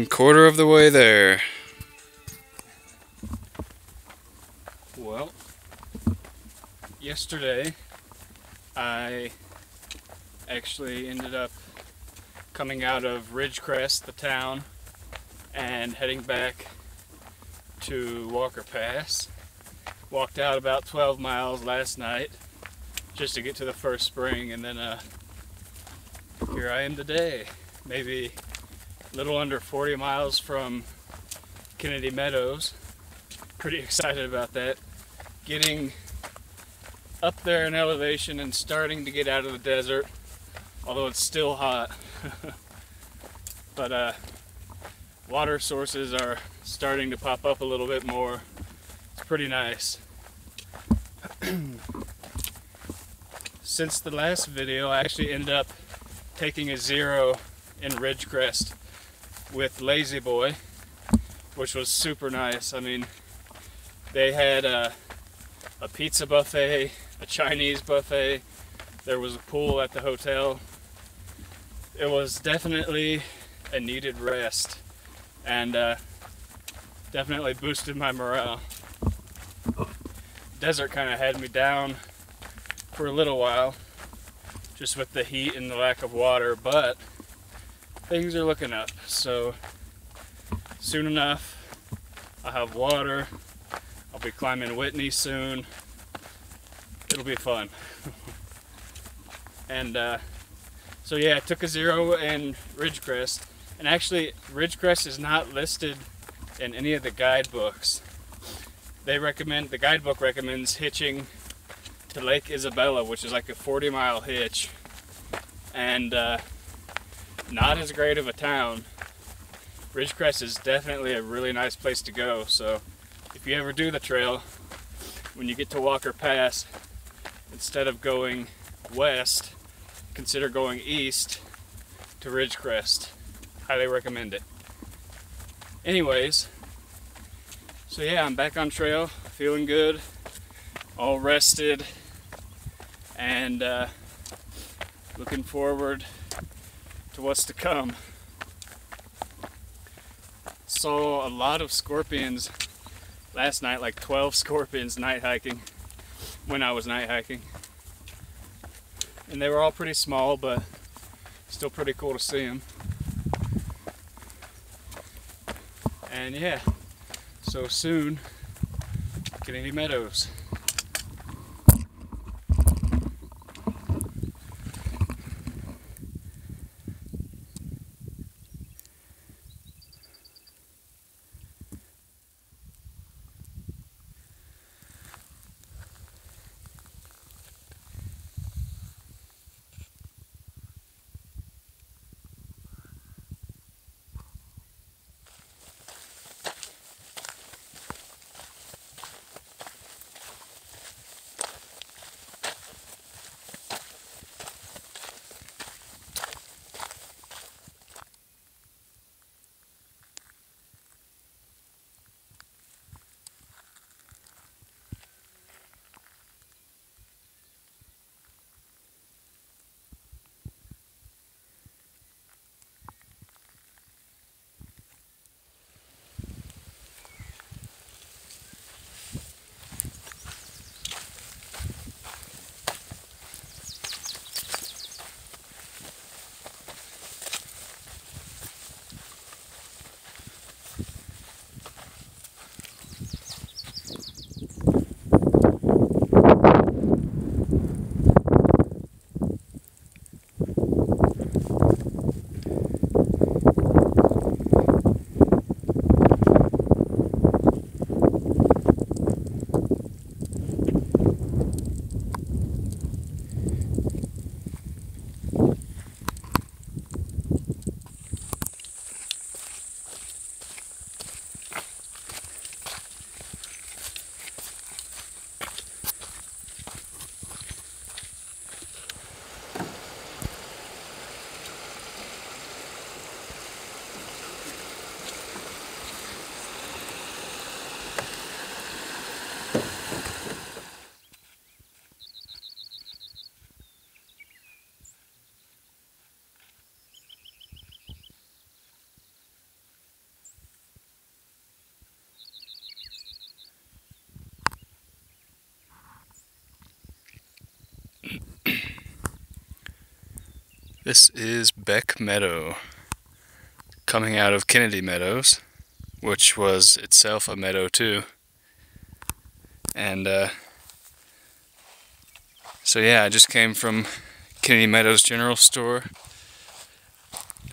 1/4 of the way there. Well, yesterday I actually ended up coming out of Ridgecrest, the town, and heading back to Walker Pass. Walked out about 12 miles last night just to get to the first spring, and then here I am today, maybe a little under 40 miles from Kennedy Meadows. Pretty excited about that. Getting up there in elevation and starting to get out of the desert, although it's still hot. But water sources are starting to pop up a little bit more. It's pretty nice. Since the last video, I actually ended up taking a 0 in Ridgecrest with Lazy Boy, which was super nice. I mean, they had a pizza buffet, a Chinese buffet, there was a pool at the hotel. It was definitely a needed rest, and definitely boosted my morale. Desert kind of had me down for a little while, just with the heat and the lack of water, but things are looking up. So soon enough, I'll have water. I'll be climbing Whitney soon. It'll be fun. And so yeah, I took a 0 in Ridgecrest, and actually Ridgecrest is not listed in any of the guidebooks. The guidebook recommends hitching to Lake Isabella, which is like a 40-mile hitch, and not as great of a town. Ridgecrest is definitely a really nice place to go, so if you ever do the trail, when you get to Walker Pass, instead of going west, consider going east to Ridgecrest. Highly recommend it. Anyways, so yeah, I'm back on trail, feeling good, all rested, and looking forward to what's to come. Saw a lot of scorpions last night, like 12 scorpions night hiking, when I was night hiking. And they were all pretty small, but still pretty cool to see them. And yeah, so soon, Kennedy Meadows. This is Beck Meadow, coming out of Kennedy Meadows, which was itself a meadow too. And so yeah, I just came from Kennedy Meadows General Store.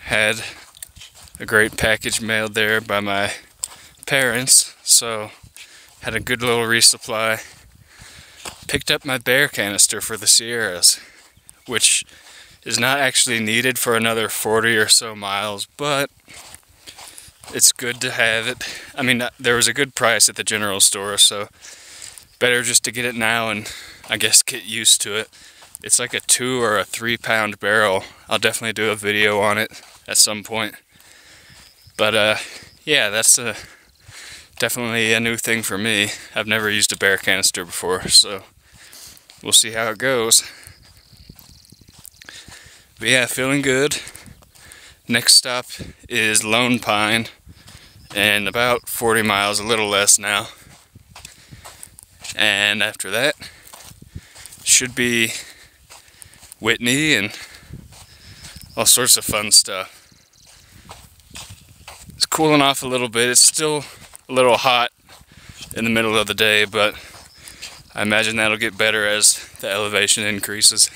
Had a great package mailed there by my parents, so had a good little resupply. Picked up my bear canister for the Sierras, which is not actually needed for another 40 or so miles, but it's good to have it. I mean, there was a good price at the general store, so better just to get it now and I guess get used to it. It's like a 2 or a 3 pound barrel. I'll definitely do a video on it at some point. But yeah, that's definitely a new thing for me. I've never used a bear canister before, so we'll see how it goes. But yeah, feeling good. Next stop is Lone Pine, and about 40 miles, a little less now. And after that, should be Whitney and all sorts of fun stuff. It's cooling off a little bit. It's still a little hot in the middle of the day, but I imagine that'll get better as the elevation increases.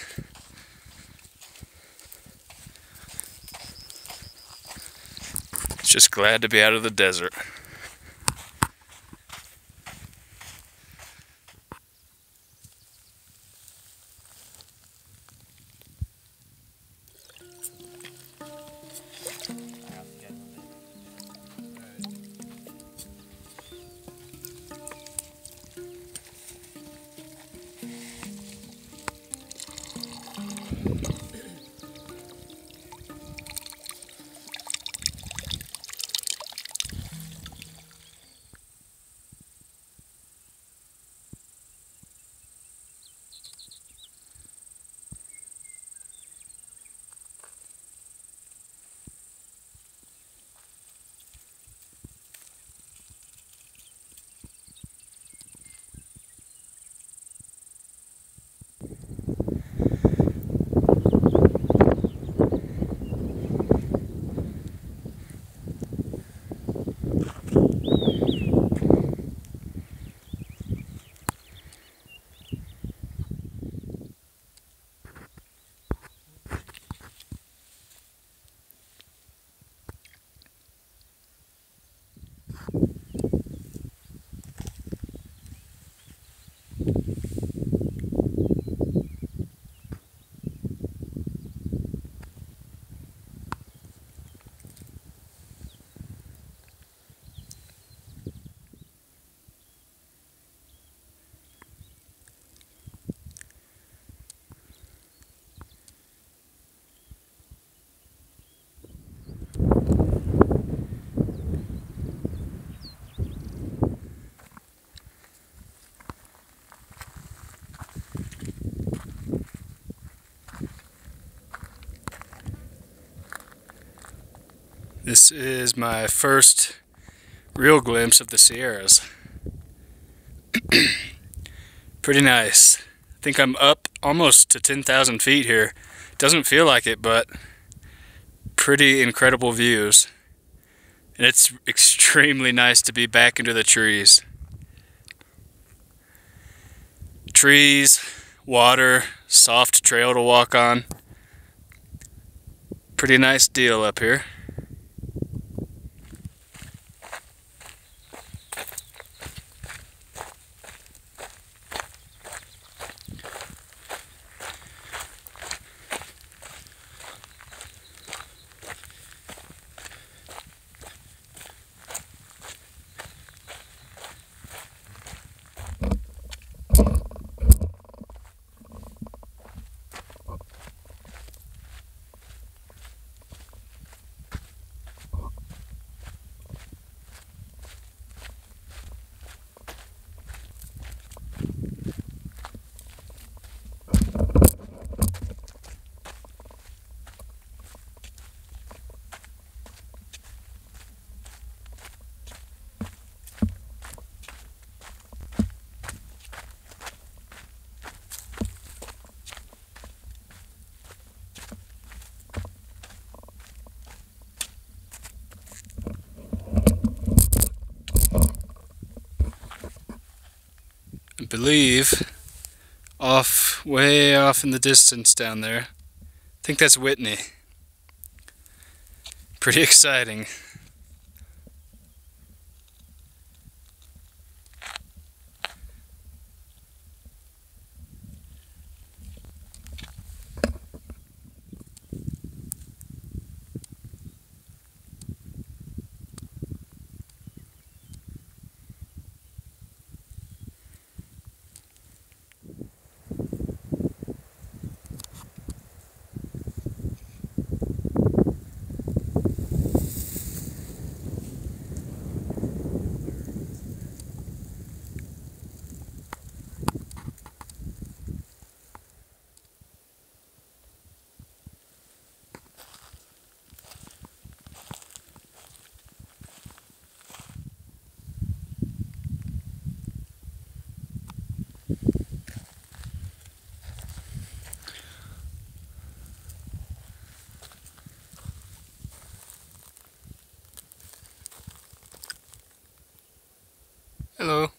Just glad to be out of the desert. This is my first real glimpse of the Sierras. Pretty nice. I think I'm up almost to 10,000 feet here. Doesn't feel like it, but pretty incredible views. And it's extremely nice to be back into the trees. Trees, water, soft trail to walk on. Pretty nice deal up here. believe way off in the distance down there, I think that's Whitney. Pretty exciting. Hello.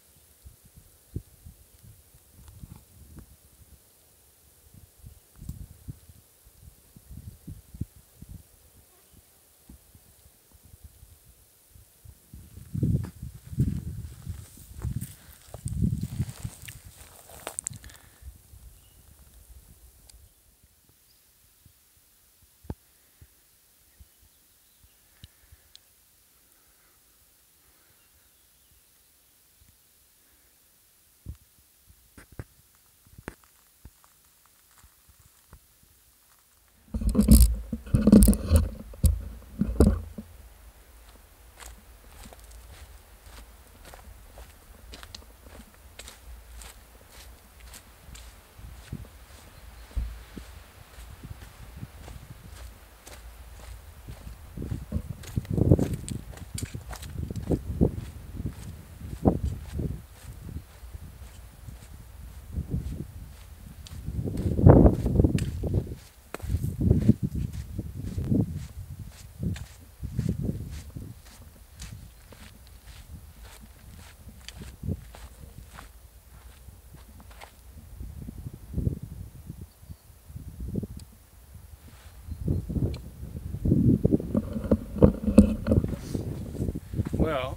Well,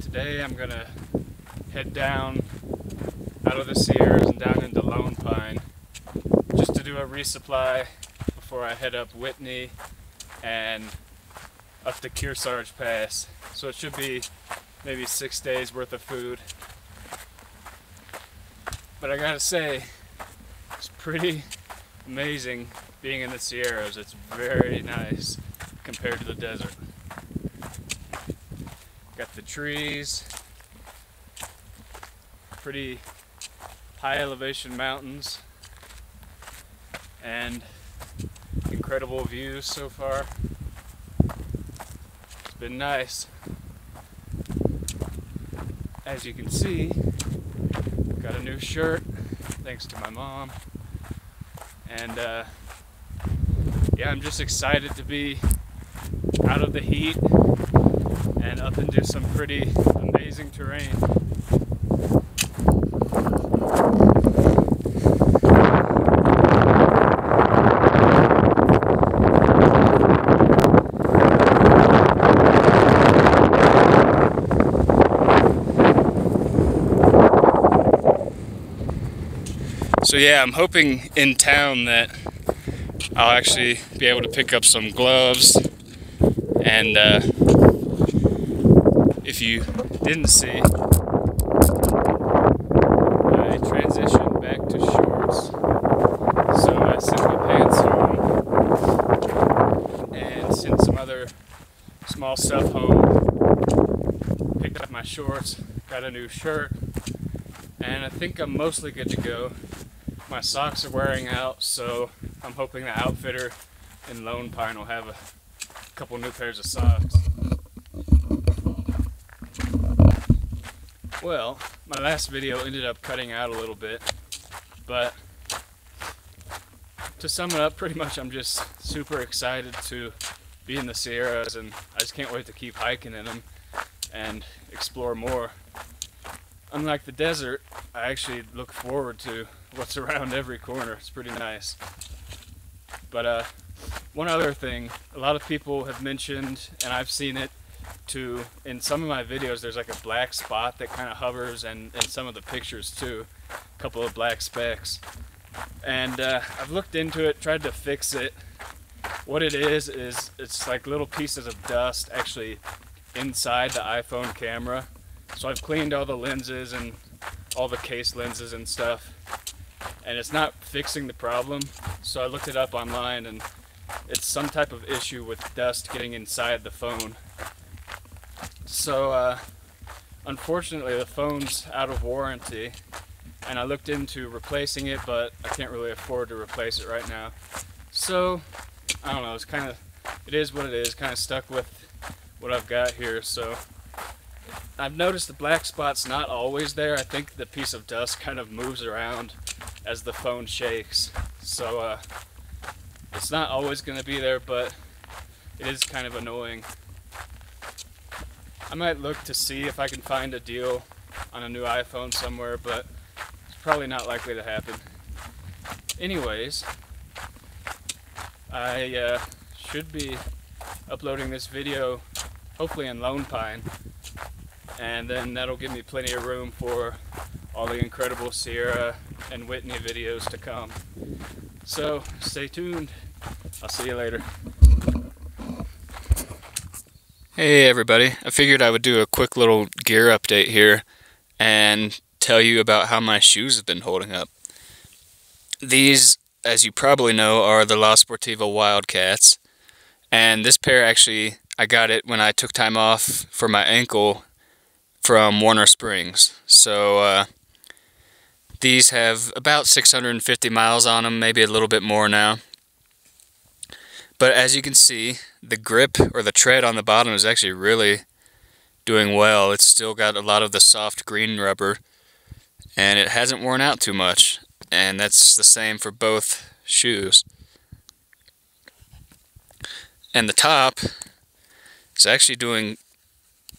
today I'm gonna head down out of the Sierras and down into Lone Pine just to do a resupply before I head up Whitney and up the Kearsarge Pass. So it should be maybe 6 days worth of food. But I gotta say, it's pretty amazing being in the Sierras. It's very nice compared to the desert. Got the trees, pretty high elevation mountains, and incredible views so far. It's been nice. As you can see, got a new shirt thanks to my mom, and yeah, I'm just excited to be out of the heat and up into some pretty amazing terrain. So yeah, I'm hoping in town that I'll actually be able to pick up some gloves, and if you didn't see, I transitioned back to shorts, so I sent my pants home and sent some other small stuff home, picked up my shorts, got a new shirt, and I think I'm mostly good to go. My socks are wearing out, so I'm hoping the outfitter in Lone Pine will have a couple new pairs of socks. Well, my last video ended up cutting out a little bit, but to sum it up, pretty much I'm just super excited to be in the Sierras, and I just can't wait to keep hiking in them and explore more. unlike the desert, I actually look forward to what's around every corner. It's pretty nice. But one other thing, a lot of people have mentioned, and I've seen it too, in some of my videos, there's like a black spot that kind of hovers, and in some of the pictures too, a couple of black specks. And I've looked into it, tried to fix it. What it is it's like little pieces of dust actually inside the iPhone camera. So I've cleaned all the lenses and all the case lenses and stuff, and it's not fixing the problem. So I looked it up online, and it's some type of issue with dust getting inside the phone. So unfortunately the phone's out of warranty, and I looked into replacing it, but I can't really afford to replace it right now. So I don't know, it is what it is, kind of stuck with what I've got here. So I've noticed the black spot's not always there. I think the piece of dust kind of moves around as the phone shakes. So it's not always going to be there, but it is kind of annoying. I might look to see if I can find a deal on a new iPhone somewhere, but it's probably not likely to happen. Anyways, I should be uploading this video hopefully in Lone Pine, and then that'll give me plenty of room for all the incredible Sierra and Whitney videos to come. So stay tuned. I'll see you later. Hey everybody, I figured I would do a quick little gear update here and tell you about how my shoes have been holding up. These, as you probably know, are the La Sportiva Wildcats, and this pair actually, I got it when I took time off for my ankle from Warner Springs. So these have about 650 miles on them, maybe a little bit more now. But as you can see, the grip or the tread on the bottom is actually really doing well. It's still got a lot of the soft green rubber, and it hasn't worn out too much. And that's the same for both shoes. And the top is actually doing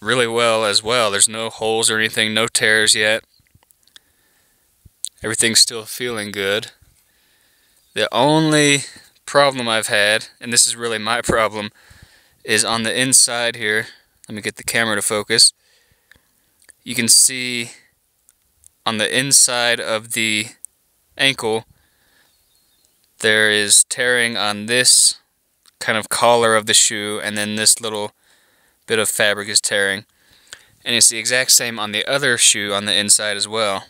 really well as well. There's no holes or anything, no tears yet. Everything's still feeling good. The only problem I've had, and this is really my problem, is on the inside here. Let me get the camera to focus. You can see on the inside of the ankle there is tearing on this kind of collar of the shoe, and then this little bit of fabric is tearing, and it's the exact same on the other shoe on the inside as well.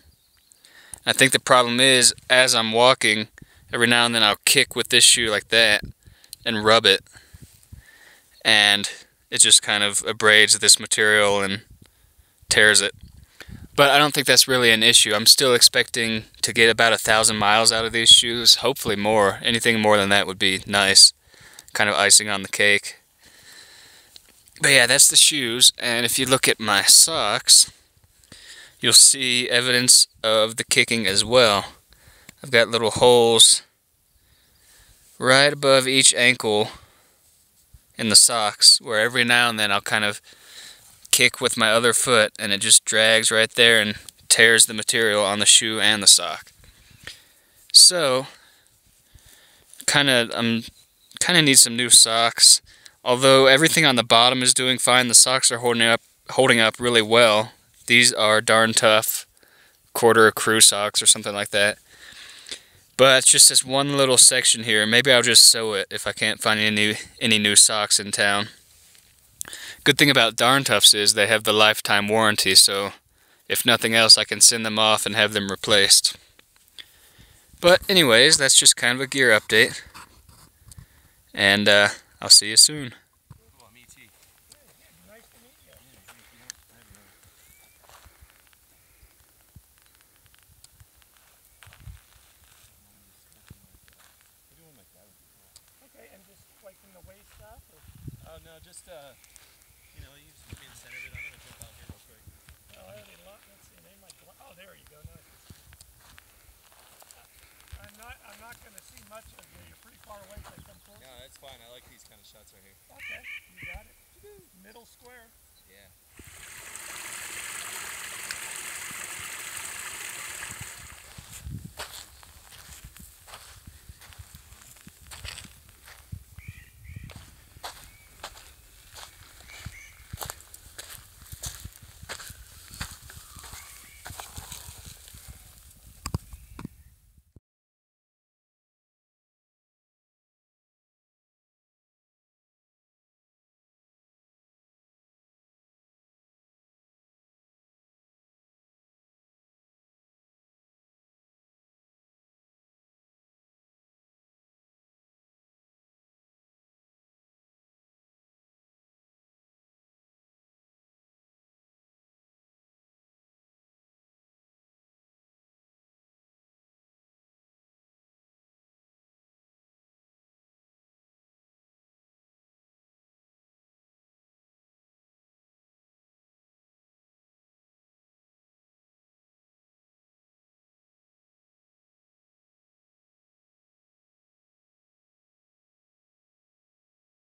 I think the problem is, as I'm walking, every now and then I'll kick with this shoe like that and rub it, and it just kind of abrades this material and tears it. But I don't think that's really an issue. I'm still expecting to get about 1,000 miles out of these shoes, hopefully more. Anything more than that would be nice, kind of icing on the cake. But yeah, that's the shoes, and if you look at my socks, you'll see evidence of the kicking as well. I've got little holes right above each ankle in the socks, where every now and then I'll kind of kick with my other foot, and it just drags right there and tears the material on the shoe and the sock. So, I'm kind of need some new socks. Although everything on the bottom is doing fine, the socks are holding up really well. These are darn tough quarter crew socks or something like that. But it's just this one little section here. Maybe I'll just sew it if I can't find any new socks in town. Good thing about Darn Toughs is they have the lifetime warranty, so if nothing else I can send them off and have them replaced. But anyways, that's just kind of a gear update. And I'll see you soon.